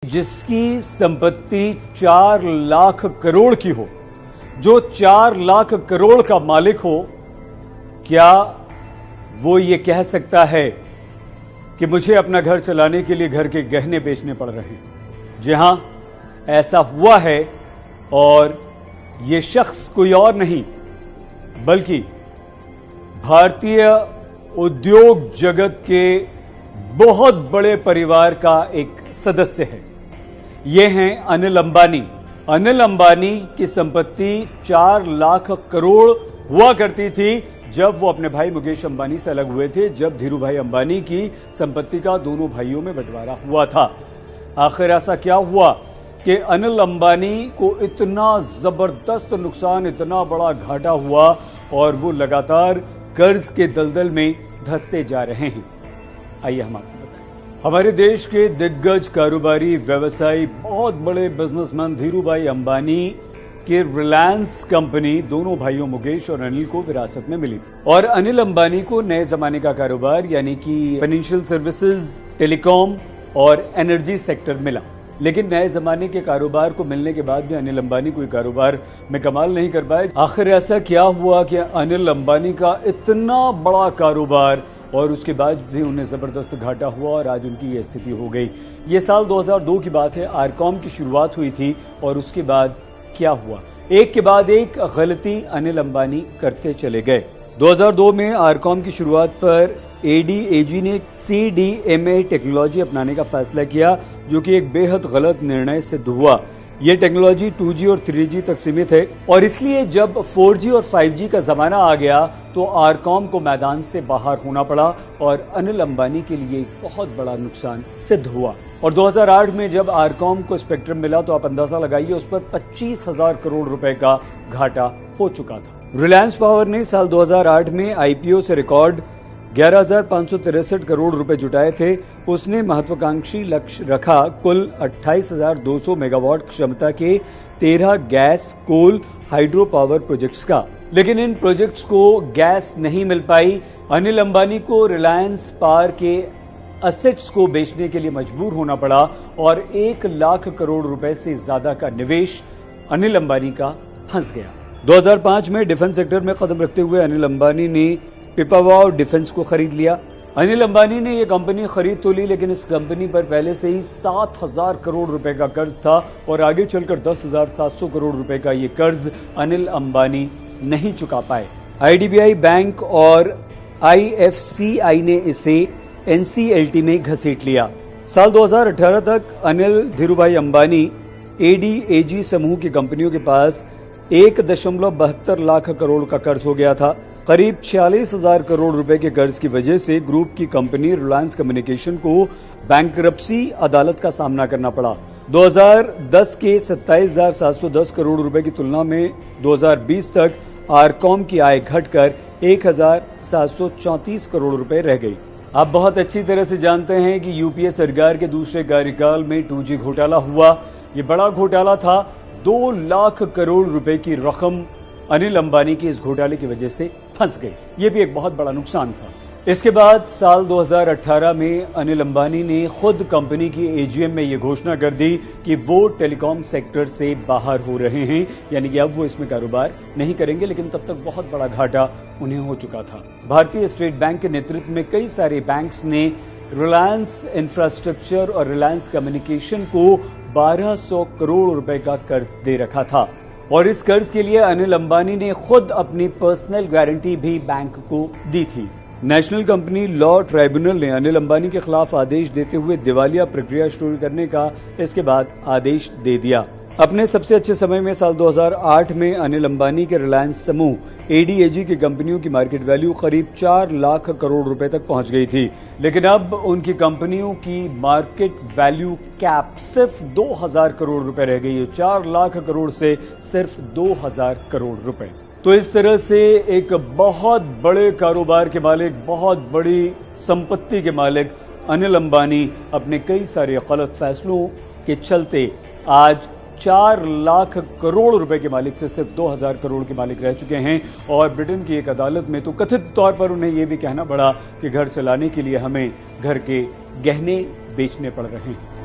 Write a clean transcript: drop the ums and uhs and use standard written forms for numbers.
जिसकी संपत्ति 4 लाख करोड़ की हो, जो 4 लाख करोड़ का मालिक हो, क्या वो ये कह सकता है कि मुझे अपना घर चलाने के लिए घर के गहने बेचने पड़ रहे हैं? जी हां, ऐसा हुआ है। और ये शख्स कोई और नहीं बल्कि भारतीय उद्योग जगत के बहुत बड़े परिवार का एक सदस्य है। ये हैं अनिल अंबानी। अनिल अंबानी की संपत्ति 4 लाख करोड़ हुआ करती थी जब वो अपने भाई मुकेश अंबानी से अलग हुए थे, जब धीरू भाई अंबानी की संपत्ति का दोनों भाइयों में बंटवारा हुआ था। आखिर ऐसा क्या हुआ कि अनिल अंबानी को इतना जबरदस्त नुकसान, इतना बड़ा घाटा हुआ और वो लगातार कर्ज के दलदल में धंसते जा रहे हैं? आइए हम आपको बताएं। हमारे देश के दिग्गज कारोबारी, व्यवसायी, बहुत बड़े बिजनेसमैन धीरू भाई अंबानी कि रिलायंस कंपनी दोनों भाइयों मुकेश और अनिल को विरासत में मिली थी। और अनिल अंबानी को नए जमाने का कारोबार यानी कि फाइनेंशियल सर्विसेज, टेलीकॉम और एनर्जी सेक्टर मिला। लेकिन नए जमाने के कारोबार को मिलने के बाद भी अनिल अंबानी कोई कारोबार में कमाल नहीं कर पाए। आखिर ऐसा क्या हुआ कि अनिल अंबानी का इतना बड़ा कारोबार और उसके बाद भी उन्हें जबरदस्त घाटा हुआ और आज उनकी ये स्थिति हो गई? ये साल 2002 की बात है। आरकॉम की शुरुआत हुई थी और उसके बाद क्या हुआ? एक के बाद एक गलती अनिल अंबानी करते चले गए। 2002 में आरकॉम की शुरुआत पर एडीएजी ने सीडीएमए टेक्नोलॉजी अपनाने का फैसला किया, जो कि एक बेहद गलत निर्णय सिद्ध हुआ। यह टेक्नोलॉजी 2G और 3G तक सीमित है और इसलिए जब 4G और 5G का जमाना आ गया तो आरकॉम को मैदान से बाहर होना पड़ा और अनिल अंबानी के लिए एक बहुत बड़ा नुकसान सिद्ध हुआ। और 2008 में जब आरकॉम को स्पेक्ट्रम मिला तो आप अंदाजा लगाइए उस पर 25,000 करोड़ रुपए का घाटा हो चुका था। रिलायंस पावर ने साल 2008 में आईपीओ से रिकॉर्ड 11,563 करोड़ रुपए जुटाए थे। उसने महत्वाकांक्षी लक्ष्य रखा कुल 28,200 मेगावाट क्षमता के 13 गैस, कोल, हाइड्रो पावर प्रोजेक्ट्स का। लेकिन इन प्रोजेक्ट्स को गैस नहीं मिल पाई। अनिल अंबानी को रिलायंस पावर के असेट्स को बेचने के लिए मजबूर होना पड़ा और 1 लाख करोड़ रुपए से ज्यादा का निवेश अनिल अंबानी का फंस गया। 2005 में डिफेंस सेक्टर में कदम रखते हुए अनिल अंबानी ने पिपावाव डिफेंस को खरीद लिया। अनिल अंबानी ने यह कंपनी खरीद तो ली, लेकिन इस कंपनी पर पहले से ही 7,000 करोड़ रुपए का कर्ज था और आगे चलकर 10,700 करोड़ रुपए का ये कर्ज अनिल अंबानी नहीं चुका पाए। आईडीबीआई बैंक और आईएफसीआई ने इसे एनसीएलटी में घसीट लिया। साल 2018 तक अनिल धीरूभाई अंबानी एडीएजी समूह की कंपनियों के पास 1.72 लाख करोड़ का कर्ज हो गया था। करीब 46,000 करोड़ रुपए के कर्ज की वजह से ग्रुप की कंपनी रिलायंस कम्युनिकेशन को बैंकरप्सी अदालत का सामना करना पड़ा। 2010 के 27,710 करोड़ रुपए की तुलना में 2020 तक आरकॉम की आय घटकर 1,734 करोड़ रुपए रह गई। आप बहुत अच्छी तरह से जानते हैं कि यूपीए सरकार के दूसरे कार्यकाल में 2G घोटाला हुआ। ये बड़ा घोटाला था। 2 लाख करोड़ रुपए की रकम अनिल अंबानी की इस घोटाले की वजह से फंस गई। ये भी एक बहुत बड़ा नुकसान था। इसके बाद साल 2018 में अनिल अंबानी ने खुद कंपनी की एजीएम में ये घोषणा कर दी कि वो टेलीकॉम सेक्टर से बाहर हो रहे हैं, यानी कि अब वो इसमें कारोबार नहीं करेंगे। लेकिन तब तक बहुत बड़ा घाटा उन्हें हो चुका था। भारतीय स्टेट बैंक के नेतृत्व में कई सारे बैंक्स ने रिलायंस इंफ्रास्ट्रक्चर और रिलायंस कम्युनिकेशन को 1200 करोड़ रुपए का कर्ज दे रखा था और इस कर्ज के लिए अनिल अंबानी ने खुद अपनी पर्सनल गारंटी भी बैंक को दी थी। नेशनल कंपनी लॉ ट्राइब्यूनल ने अनिल अंबानी के खिलाफ आदेश देते हुए दिवालिया प्रक्रिया शुरू करने का इसके बाद आदेश दे दिया। अपने सबसे अच्छे समय में साल 2008 में अनिल अंबानी के रिलायंस समूह एडीएजी की कंपनियों की मार्केट वैल्यू करीब 4 लाख करोड़ रुपए तक पहुंच गई थी। लेकिन अब उनकी कंपनियों की मार्केट वैल्यू कैप सिर्फ 2,000 करोड़ रुपए रह गई है। 4 लाख करोड़ से सिर्फ 2,000 करोड़ रुपए। तो इस तरह से एक बहुत बड़े कारोबार के मालिक, बहुत बड़ी संपत्ति के मालिक अनिल अंबानी अपने कई सारे गलत फैसलों के चलते आज 4 लाख करोड़ रुपए के मालिक से सिर्फ 2,000 करोड़ के मालिक रह चुके हैं। और ब्रिटेन की एक अदालत में तो कथित तौर पर उन्हें यह भी कहना पड़ा कि घर चलाने के लिए हमें घर के गहने बेचने पड़ रहे हैं।